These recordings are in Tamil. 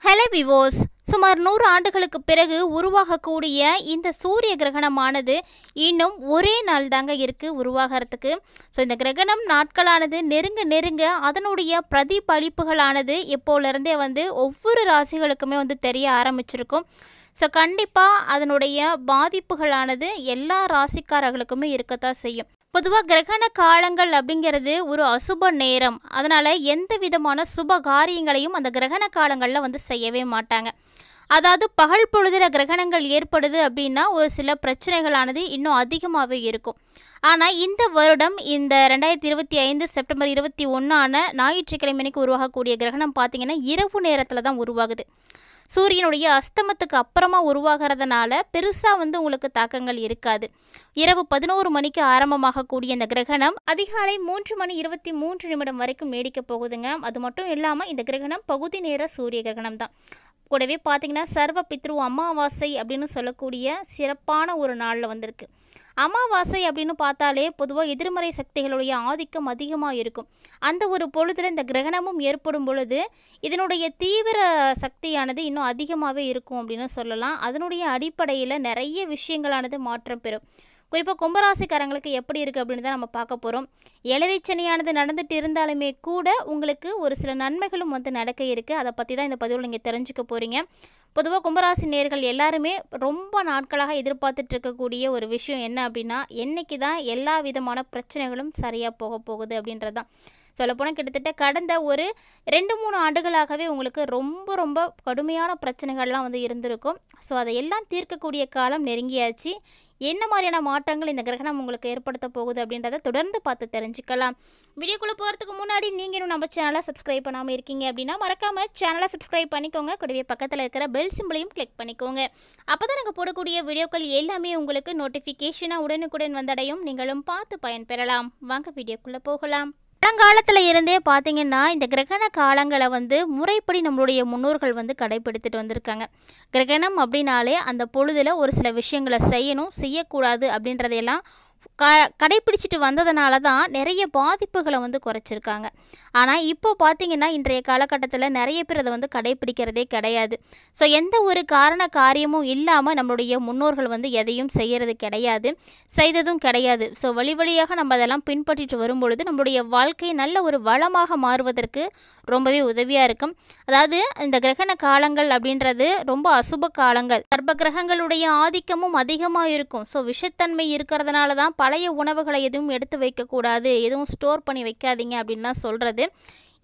ஹலோ விவோஸ், சுமார் 100 ஆண்டுகளுக்கு பிறகு உருவாகக்கூடிய இந்த சூரிய கிரகணமானது இன்னும் ஒரே நாள் தாங்க இருக்குது உருவாகிறதுக்கு. ஸோ இந்த கிரகணம் நாட்களானது நெருங்க நெருங்க அதனுடைய பிரதிபலிப்புகளானது இப்போலேருந்தே ஒவ்வொரு ராசிகளுக்குமே தெரிய ஆரம்பிச்சிருக்கும். ஸோ கண்டிப்பாக அதனுடைய பாதிப்புகளானது எல்லா ராசிக்காரர்களுக்குமே இருக்கத்தான் செய்யும். பொதுவாக கிரகண காலங்கள் அப்படிங்கிறது ஒரு அசுப நேரம். அதனால் எந்த விதமான சுப காரியங்களையும் அந்த கிரகண காலங்களில் செய்யவே மாட்டாங்க. அதாவது பகல் பொழுதில் கிரகணங்கள் ஏற்படுது அப்படின்னா ஒரு சில பிரச்சனைகளானது இன்னும் அதிகமாகவே இருக்கும். ஆனால் இந்த வருடம் இந்த 2025 செப்டம்பர் 21 ஞாயிற்றுக்கிழமைக்கு உருவாகக்கூடிய கிரகணம் பார்த்திங்கன்னா இரவு நேரத்தில் தான் உருவாகுது. சூரியனுடைய அஸ்தமத்துக்கு அப்புறமா உருவாகிறதுனால பெருசாக உங்களுக்கு தாக்கங்கள் இருக்காது. இரவு 11 மணிக்கு ஆரம்பமாகக்கூடிய இந்த கிரகணம் அதிகாலை 3:23 வரைக்கும் நீடிக்க போகுதுங்க. அது மட்டும் இல்லாமல் இந்த கிரகணம் பகுதி நேர சூரிய கிரகணம் தான். கூடவே பார்த்திங்கன்னா சர்வ பித்ரு அமாவாசை அப்படின்னு சொல்லக்கூடிய சிறப்பான ஒரு நாளில் வந்திருக்கு. அமாவாசை அப்படின்னு பார்த்தாலே பொதுவாக எதிர்மறை சக்திகளுடைய ஆதிக்கம் அதிகமாக இருக்கும். அந்த ஒரு பொழுதில் இந்த கிரகணமும் ஏற்படும் பொழுது இதனுடைய தீவிர சக்தியானது இன்னும் அதிகமாகவே இருக்கும் அப்படின்னு சொல்லலாம். அதனுடைய அடிப்படையில் நிறைய விஷயங்களானது மாற்றம் பெறும். குறிப்பாக கும்பராசிக்காரங்களுக்கு எப்படி இருக்குது அப்படின்னு தான் நம்ம பார்க்க போகிறோம். ஏழரைச்சனியானது நடந்துட்டு இருந்தாலுமே கூட உங்களுக்கு ஒரு சில நன்மைகளும் நடக்க இருக்குது. அதை பற்றி தான் இந்த பதிவில் நீங்கள் தெரிஞ்சுக்க போகிறீங்க. பொதுவாக கும்பராசி நேயர்கள் எல்லாருமே ரொம்ப நாட்களாக எதிர்பார்த்துட்டு இருக்கக்கூடிய ஒரு விஷயம் என்ன அப்படின்னா, என்றைக்கு தான் எல்லா விதமான பிரச்சனைகளும் சரியாக போகுது அப்படின்றது தான். சொல்லப்போனால் கிட்டத்தட்ட கடந்த ஒரு 2-3 ஆண்டுகளாகவே உங்களுக்கு ரொம்ப ரொம்ப கடுமையான பிரச்சனைகள்லாம் இருந்திருக்கும். ஸோ அதையெல்லாம் தீர்க்கக்கூடிய காலம் நெருங்கியாச்சு. என்ன மாதிரியான மாற்றங்கள் இந்த கிரகணம் உங்களுக்கு ஏற்படுத்த போகுது அப்படின்றத தொடர்ந்து பார்த்து தெரிஞ்சுக்கலாம். வீடியோக்குள்ளே போகிறதுக்கு முன்னாடி நீங்கள் இன்னும் நம்ம சேனலை சப்ஸ்கிரைப் பண்ணாமல் இருக்கீங்க அப்படின்னா மறக்காமல் சேனலை சப்ஸ்கிரைப் பண்ணிக்கோங்க. கூடவே பக்கத்தில் இருக்கிற பெல் சிம்பிளையும் கிளிக் பண்ணிக்கோங்க. அப்போ தான் நாங்கள் போடக்கூடிய வீடியோக்கள் எல்லாமே உங்களுக்கு நோட்டிஃபிகேஷனாக உடனுக்குடன் வந்தடையும். நீங்களும் பார்த்து பயன்பெறலாம். வாங்க வீடியோக்குள்ளே போகலாம். பழங்காலத்தில் இருந்தே பார்த்திங்கன்னா இந்த கிரகண காலங்களை முறைப்படி நம்மளுடைய முன்னோர்கள் கடைப்பிடித்துட்டு வந்திருக்காங்க. கிரகணம் அப்படின்னாலே அந்த பொழுதில் ஒரு சில விஷயங்களை செய்யணும், செய்யக்கூடாது அப்படின்றதையெல்லாம் கடைப்பிடிச்சிட்டு வந்ததுனால தான் நிறைய பாதிப்புகளை குறைச்சிருக்காங்க. ஆனால் இப்போ பார்த்திங்கன்னா இன்றைய காலகட்டத்தில் நிறைய பேர் அதை கடைப்பிடிக்கிறதே கிடையாது. ஸோ எந்த ஒரு காரண காரியமும் இல்லாமல் நம்மளுடைய முன்னோர்கள் எதையும் செய்கிறது கிடையாது, செய்ததும் கிடையாது. ஸோ வழி வழியாக நம்ம அதெல்லாம் பின்பற்றிட்டு வரும்பொழுது நம்மளுடைய வாழ்க்கை நல்ல ஒரு வளமாக மாறுவதற்கு ரொம்பவே உதவியாக இருக்கும். அதாவது இந்த கிரகண காலங்கள் அப்படின்றது ரொம்ப அசுப காலங்கள். கர்ப்ப கிரகங்களுடைய ஆதிக்கமும் அதிகமாக இருக்கும். ஸோ விஷத்தன்மை இருக்கிறதுனால தான் பழைய உணவுகளை எதுவும் எடுத்து வைக்கக்கூடாது, எதுவும் ஸ்டோர் பண்ணி வைக்காதீங்க அப்படின்லாம் சொல்கிறது.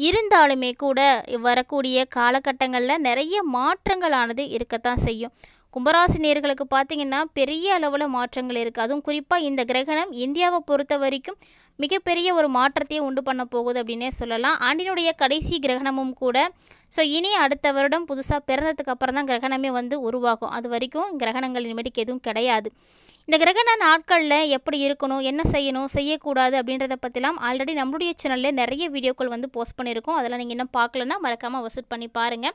இருந்தாலுமே கூட வரக்கூடிய காலகட்டங்களில் நிறைய மாற்றங்களானது இருக்கத்தான் செய்யும். கும்பராசி நேயர்களுக்கு பார்த்திங்கன்னா பெரிய அளவில் மாற்றங்கள் இருக்குது. அதுவும் குறிப்பாக இந்த கிரகணம் இந்தியாவை பொறுத்த வரைக்கும் மிகப்பெரிய ஒரு மாற்றத்தையே உண்டு பண்ண போகுது அப்படின்னே சொல்லலாம். ஆண்டினுடைய கடைசி கிரகணமும் கூட. ஸோ இனி அடுத்த வருடம் புதுசாக பிறந்ததுக்கு அப்புறம் தான் கிரகணமே உருவாகும். அது வரைக்கும் கிரகணங்கள் இனிமேட்டுக்கு எதுவும் கிடையாது. இந்த கிரகண நாட்களில் எப்படி இருக்கணும், என்ன செய்யணும், செய்யக்கூடாது அப்படின்றத பற்றிலாம் ஆல்ரெடி நம்மளுடைய சேனலில் நிறைய வீடியோக்கள் போஸ்ட் பண்ணியிருக்கோம். அதெல்லாம் நீங்கள் இன்னும் பார்க்கலன்னா மறக்காமல் விசிட் பண்ணி பாருங்கள்.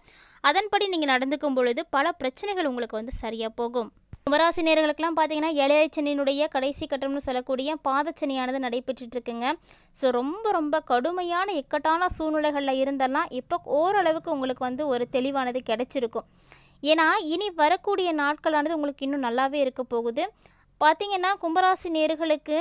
அதன்படி நீங்கள் நடந்துக்கும் பொழுது பல பிரச்சனைகள் உங்களுக்கு சரியாக போகும். கும்பராசி நேயர்களுக்கெல்லாம் பார்த்தீங்கன்னா ஏழரைச்சனியினுடைய கடைசி கட்டம்னு சொல்லக்கூடிய பாதச்சனியானது நடைபெற்றுட்ருக்குங்க. ஸோ ரொம்ப ரொம்ப கடுமையான இக்கட்டான சூழ்நிலைகளில் இருந்தெல்லாம் இப்போ ஓரளவுக்கு உங்களுக்கு ஒரு தெளிவானது கிடைச்சிருக்கும். ஏன்னா இனி வரக்கூடிய நாட்களானது உங்களுக்கு இன்னும் நல்லாவே இருக்க போகுது. பார்த்திங்கன்னா கும்பராசி நேயர்களுக்கு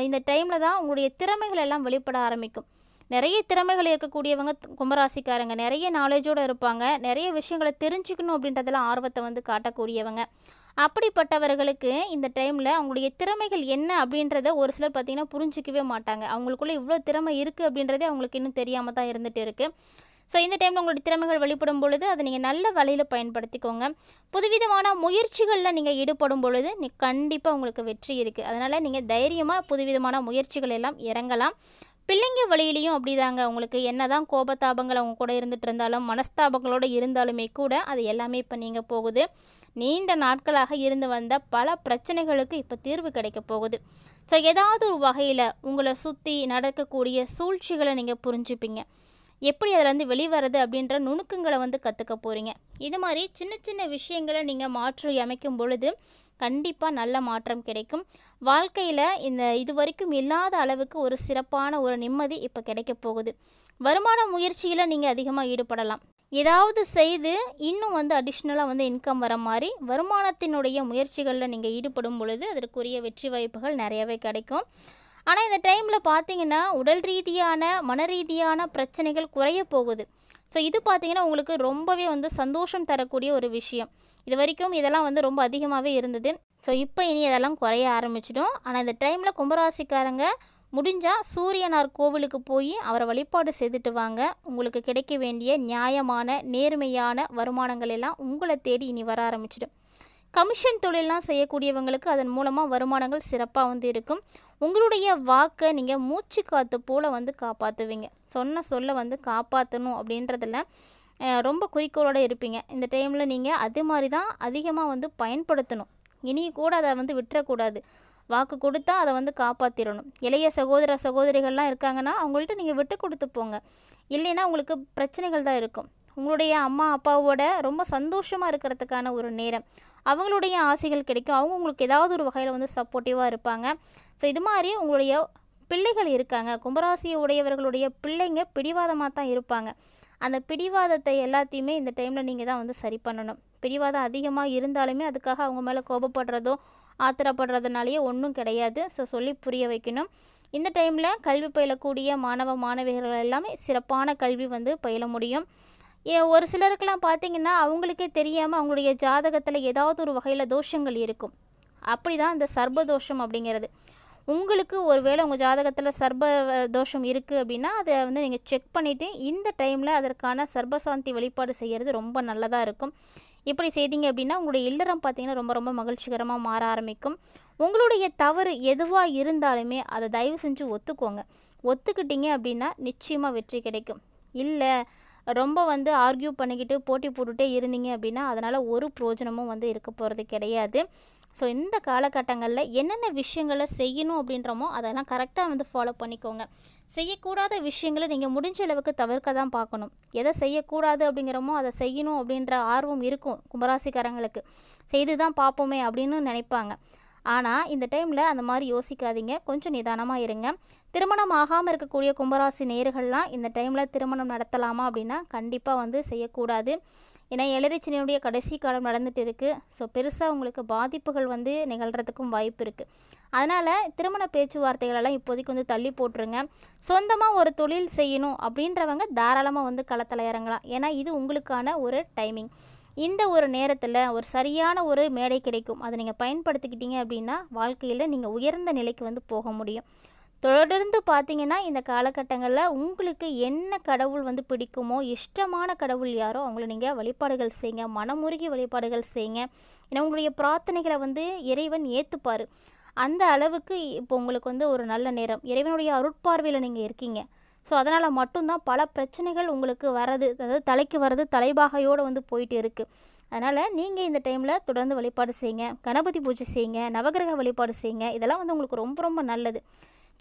இந்த டைமில் தான் உங்களுடைய திறமைகள் எல்லாம் வெளிப்பட ஆரம்பிக்கும். நிறைய திறமைகள் இருக்கக்கூடியவங்க கும்பராசிக்காரங்க நிறைய நாலேஜோடு இருப்பாங்க. நிறைய விஷயங்களை தெரிஞ்சுக்கணும் அப்படின்றதெல்லாம் ஆர்வத்தை காட்டக்கூடியவங்க. அப்படிப்பட்டவர்களுக்கு இந்த டைமில் அவங்களுடைய திறமைகள் என்ன அப்படின்றத ஒரு சிலர் பார்த்திங்கன்னா புரிஞ்சிக்கவே மாட்டாங்க. அவங்களுக்குள்ளே இவ்வளோ திறமை இருக்குது அப்படின்றதே அவங்களுக்கு இன்னும் தெரியாமல் தான் இருந்துகிட்டு இருக்குது. ஸோ இந்த டைமில் உங்களுடைய திறமைகள் வெளிப்படும் பொழுது அதை நீங்கள் நல்ல வழியில் பயன்படுத்திக்கோங்க. புதுவிதமான முயற்சிகளில் நீங்கள் ஈடுபடும் பொழுது கண்டிப்பாக உங்களுக்கு வெற்றி இருக்குது. அதனால் நீங்கள் தைரியமாக புதுவிதமான முயற்சிகள் எல்லாம் இறங்கலாம். பிள்ளைங்க வழியிலையும் அப்படிதாங்க. உங்களுக்கு என்ன தான் கோபத்தாபங்கள் அவங்க கூட இருந்துகிட்டு இருந்தாலும் மனஸ்தாபங்களோடு இருந்தாலுமே கூட அது எல்லாமே இப்போ நீங்கள் போகுது. நீண்ட நாட்களாக இருந்து வந்த பல பிரச்சனைகளுக்கு இப்போ தீர்வு கிடைக்க போகுது. ஸோ ஏதாவது ஒரு வகையில் உங்களை சுற்றி நடக்கக்கூடிய சூழ்ச்சிகளை நீங்கள் புரிஞ்சுப்பீங்க. எப்படி அதிலேருந்து வெளிவரது அப்படின்ற நுணுக்கங்களை கற்றுக்க போகிறீங்க. இது மாதிரி சின்ன சின்ன விஷயங்களை நீங்கள் மாற்றி அமைக்கும் பொழுது கண்டிப்பாக நல்ல மாற்றம் கிடைக்கும். வாழ்க்கையில் இது வரைக்கும் இல்லாத அளவுக்கு ஒரு சிறப்பான ஒரு நிம்மதி இப்போ கிடைக்க போகுது. வருமான முயற்சியில் நீங்கள் அதிகமாக ஈடுபடலாம். ஏதாவது செய்து இன்னும் வந்து அடிஷ்னலாக வந்து இன்கம் வர மாதிரி வருமானத்தினுடைய முயற்சிகளில் நீங்கள் ஈடுபடும் பொழுது அதற்குரிய வெற்றி வாய்ப்புகள் நிறையவே கிடைக்கும். ஆனால் இந்த டைமில் பார்த்தீங்கன்னா உடல் ரீதியான மன ரீதியான பிரச்சனைகள் குறைய போகுது. ஸோ இது பார்த்தீங்கன்னா உங்களுக்கு ரொம்பவே வந்து சந்தோஷம் தரக்கூடிய ஒரு விஷயம். இது வரைக்கும் இதெல்லாம் வந்து ரொம்ப அதிகமாகவே இருந்தது. ஸோ இப்போ இனி இதெல்லாம் குறைய ஆரம்பிச்சிடும். ஆனால் இந்த டைமில் கும்பராசிக்காரங்க முடிஞ்சால் சூரியனார் கோவிலுக்கு போய் அவரை வழிபாடு செய்துட்டு வாங்க. உங்களுக்கு கிடைக்க வேண்டிய நியாயமான நேர்மையான வருமானங்கள் எல்லாம் உங்களை தேடி இனி வர ஆரம்பிச்சிடும். கமிஷன் தொழிலெலாம் செய்யக்கூடியவங்களுக்கு அதன் மூலமாக வருமானங்கள் சிறப்பாக வந்து இருக்கும். உங்களுடைய வாக்கை நீங்கள் மூச்சு காற்று போல் வந்து காப்பாற்றுவீங்க. சொன்ன சொல்ல வந்து காப்பாற்றணும் அப்படின்றதில் ரொம்ப குறிக்கோளோடு இருப்பீங்க. இந்த டைமில் நீங்கள் அது மாதிரி தான் அதிகமாக வந்து பயன்படுத்தணும். இனி கூட அதை வந்து விட்டுறக்கூடாது. வாக்கு கொடுத்தா அதை வந்து காப்பாற்றிடணும். இளைய சகோதர சகோதரிகள்லாம் இருக்காங்கன்னா அவங்கள்ட்ட நீங்கள் விட்டு கொடுத்து போங்க. இல்லைன்னா உங்களுக்கு பிரச்சனைகள் தான் இருக்கும். உங்களுடைய அம்மா அப்பாவோட ரொம்ப சந்தோஷமாக இருக்கிறதுக்கான ஒரு நேரம். அவங்களுடைய ஆசைகள் கிடைக்கும். அவங்க உங்களுக்கு ஏதாவது ஒரு வகையில் வந்து சப்போர்ட்டிவாக இருப்பாங்க. ஸோ இது மாதிரி உங்களுடைய பிள்ளைகள் இருக்காங்க. கும்பராசியை உடையவர்களுடைய பிள்ளைங்க பிடிவாதமாக தான் இருப்பாங்க. அந்த பிடிவாதத்தை எல்லாத்தையுமே இந்த டைமில் நீங்கள் தான் வந்து சரி பண்ணணும். பிடிவாதம் அதிகமாக இருந்தாலுமே அதுக்காக அவங்க மேலே கோபப்படுறதோ ஆத்திரப்படுறதுனாலேயே ஒன்றும் கிடையாது. ஸோ சொல்லி புரிய வைக்கணும். இந்த டைமில் கல்வி பயிலக்கூடிய மாணவ மாணவிகள் எல்லாமே சிறப்பான கல்வி வந்து பயில முடியும். ஒரு சிலருக்கெல்லாம் பார்த்திங்கன்னா அவங்களுக்கே தெரியாமல் அவங்களுடைய ஜாதகத்தில் ஏதாவது ஒரு வகையில் தோஷங்கள் இருக்கும். அப்படி தான் இந்த சர்பதோஷம் அப்படிங்கிறது. உங்களுக்கு ஒரு வேளை உங்கள் ஜாதகத்தில் சர்ப தோஷம் இருக்குது அப்படின்னா அதை வந்து நீங்கள் செக் பண்ணிவிட்டு இந்த டைமில் அதற்கான சர்பசாந்தி வழிபாடு செய்கிறது ரொம்ப நல்லதாக இருக்கும். இப்படி செய்தீங்க அப்படின்னா உங்களுடைய இல்லறம் பார்த்திங்கன்னா ரொம்ப ரொம்ப மகிழ்ச்சிகரமாக மாற ஆரம்பிக்கும். உங்களுடைய தவறு எதுவாக இருந்தாலுமே அதை தயவு செஞ்சு ஒத்துக்கோங்க. ஒத்துக்கிட்டீங்க அப்படின்னா நிச்சயமாக வெற்றி கிடைக்கும். இல்லை ரொம்ப வந்து ஆர்கியூ பண்ணிக்கிட்டு போட்டி போட்டுகிட்டே இருந்தீங்க அப்படின்னா அதனால் ஒரு பிரயோஜனமும் வந்து இருக்க போகிறது கிடையாது. ஸோ இந்த காலகட்டங்களில் என்னென்ன விஷயங்களை செய்யணும் அப்படின்றமோ அதெல்லாம் கரெக்டாக வந்து ஃபாலோ பண்ணிக்கோங்க. செய்யக்கூடாத விஷயங்களை நீங்கள் முடிஞ்ச அளவுக்கு தவிர்க்க தான் பார்க்கணும். எதை செய்யக்கூடாது அப்படிங்கிறமோ அதை செய்யணும் அப்படின்ற ஆர்வம் இருக்கும் கும்பராசிக்காரங்களுக்கு. செய்து தான் பார்ப்போமே அப்படின்னு நினைப்பாங்க. ஆனால் இந்த டைமில் அந்த மாதிரி யோசிக்காதீங்க. கொஞ்சம் நிதானமாக இருங்க. திருமணம் ஆகாமல் இருக்கக்கூடிய கும்பராசி நேயர்கள்லாம் இந்த டைமில் திருமணம் நடத்தலாமா அப்படின்னா கண்டிப்பாக வந்து செய்யக்கூடாது. ஏன்னா எலரிச்சனையுடைய கடைசி காலம் நடந்துட்டு இருக்குது. ஸோ பெருசாக உங்களுக்கு பாதிப்புகள் வந்து நிகழ்கிறதுக்கும் வாய்ப்பு இருக்குது. அதனால் திருமண பேச்சுவார்த்தைகளெல்லாம் இப்போதைக்கு வந்து தள்ளி போட்டுருங்க. சொந்தமாக ஒரு தொழில் செய்யணும் அப்படின்றவங்க தாராளமாக வந்து களத்தில் இறங்கலாம். ஏன்னா இது உங்களுக்கான ஒரு டைமிங். இந்த ஒரு நேரத்தில் ஒரு சரியான ஒரு மேடை கிடைக்கும். அதை நீங்கள் பயன்படுத்திக்கிட்டீங்க அப்படின்னா வாழ்க்கையில் நீங்கள் உயர்ந்த நிலைக்கு வந்து போக முடியும். தொடர்ந்து பார்த்தீங்கன்னா இந்த காலகட்டங்களில் உங்களுக்கு என்ன கடவுள் வந்து பிடிக்குமோ இஷ்டமான கடவுள் யாரோ அவங்கள நீங்கள் வழிபாடுகள் செய்யுங்க. மனமுருகி வழிபாடுகள் செய்யுங்க. ஏன்னா உங்களுடைய பிரார்த்தனைகளை வந்து இறைவன் ஏற்றுப்பார். அந்த அளவுக்கு இப்போ உங்களுக்கு வந்து ஒரு நல்ல நேரம். இறைவனுடைய அருட்பார்வையில் நீங்கள் இருக்கீங்க. ஸோ அதனால் மட்டும்தான் பல பிரச்சனைகள் உங்களுக்கு வர்றது, அதாவது தலைக்கு வர்றது தலைபாகையோடு வந்து போயிட்டு இருக்குது. அதனால் நீங்கள் இந்த டைமில் தொடர்ந்து வழிபாடு செய்யுங்க. கணபதி பூஜை செய்யுங்க. நவகிரக வழிபாடு செய்யுங்க. இதெல்லாம் வந்து உங்களுக்கு ரொம்ப ரொம்ப நல்லது.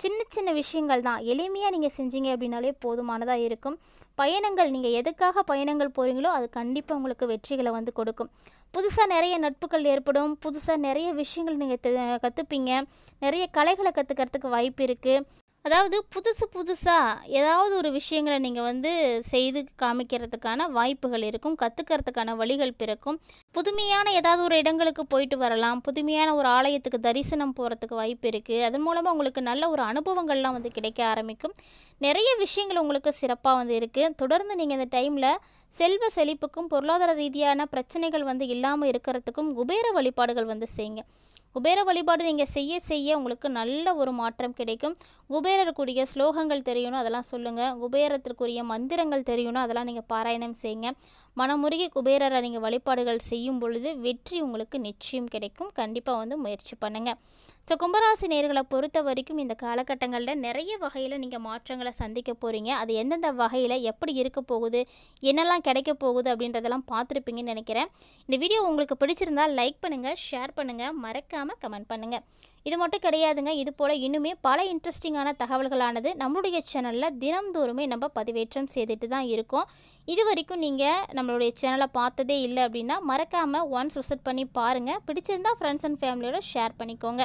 சின்ன சின்ன விஷயங்கள் தான். எளிமையாக நீங்கள் செஞ்சீங்க அப்படின்னாலே போதுமானதாக இருக்கும். பயணங்கள், நீங்கள் எதுக்காக பயணங்கள் போகிறீங்களோ அது கண்டிப்பாக உங்களுக்கு வெற்றிகளை வந்து கொடுக்கும். புதுசாக நிறைய நட்புகள் ஏற்படும். புதுசாக நிறைய விஷயங்கள் நீங்கள் கற்றுப்பீங்க. நிறைய கலைகளை கற்றுக்கிறதுக்கு வாய்ப்பு இருக்குது. அதாவது புதுசாக ஏதாவது ஒரு விஷயங்களை நீங்கள் வந்து செய்து காமிக்கிறதுக்கான வாய்ப்புகள் இருக்கும். கற்றுக்கிறதுக்கான வழிகள் பிறக்கும். புதுமையான ஏதாவது ஒரு இடங்களுக்கு போயிட்டு வரலாம். புதுமையான ஒரு ஆலயத்துக்கு தரிசனம் போகிறதுக்கு வாய்ப்பு இருக்குது. அதன் மூலமாக உங்களுக்கு நல்ல ஒரு அனுபவங்கள்லாம் வந்து கிடைக்க ஆரம்பிக்கும். நிறைய விஷயங்கள் உங்களுக்கு சிறப்பாக வந்து இருக்குது. தொடர்ந்து நீங்கள் இந்த டைமில் செல்வ செழிப்புக்கும் பொருளாதார ரீதியான பிரச்சனைகள் வந்து இல்லாமல் இருக்கிறதுக்கும் குபேர வழிபாடுகள் வந்து செய்யுங்க. குபேர வழிபாடு நீங்கள் செய்ய செய்ய உங்களுக்கு நல்ல ஒரு மாற்றம் கிடைக்கும். குபேரருக்குரிய ஸ்லோகங்கள் தெரியணும், அதெல்லாம் சொல்லுங்கள். குபேரத்திற்குரிய மந்திரங்கள் தெரியணும், அதெல்லாம் நீங்கள் பாராயணம் செய்யுங்க. மனமுருகி குபேரரை நீங்கள் வழிபாடுகள் செய்யும் பொழுது வெற்றி உங்களுக்கு நிச்சயம் கிடைக்கும். கண்டிப்பாக வந்து முயற்சி பண்ணுங்கள். ஸோ கும்பராசி நேயர்களை பொறுத்த வரைக்கும் இந்த காலகட்டங்களில் நிறைய வகையில் நீங்கள் மாற்றங்களை சந்திக்க போகிறீங்க. அது எந்தெந்த வகையில் எப்படி இருக்க போகுது, என்னெல்லாம் கிடைக்க போகுது அப்படின்றதெல்லாம் பார்த்துருப்பீங்கன்னு நினைக்கிறேன். இந்த வீடியோ உங்களுக்கு பிடிச்சிருந்தால் லைக் பண்ணுங்கள், ஷேர் பண்ணுங்கள், மறக்காமல் கமெண்ட் பண்ணுங்கள். இது மட்டும் கிடையாதுங்க, இது போல் இன்னுமே பல இன்ட்ரெஸ்டிங்கான தகவல்களானது நம்மளுடைய சேனலில் தினம்தோறுமே நம்ம பதிவேற்றம் செய்துட்டு தான் இருக்கோம். இது வரைக்கும் நீங்கள் நம்மளுடைய சேனலை பார்த்ததே இல்லை அப்படின்னா மறக்காமல் ஒன்ஸ் விசிட் பண்ணி பாருங்கள். பிடிச்சிருந்தால் ஃப்ரெண்ட்ஸ் அண்ட் ஃபேமிலியோட ஷேர் பண்ணிக்கோங்க.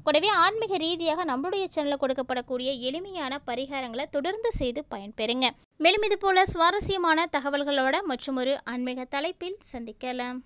கூடவே ஆன்மீக ரீதியாக நம்மளுடைய சேனலில் கொடுக்கப்படக்கூடிய எளிமையான பரிகாரங்களை தொடர்ந்து செய்து பயன்பெறுங்க. மேலும் இது போல் சுவாரஸ்யமான தகவல்களோட மற்றும் ஒரு ஆன்மீக தலைப்பில் சந்திக்கலாம்.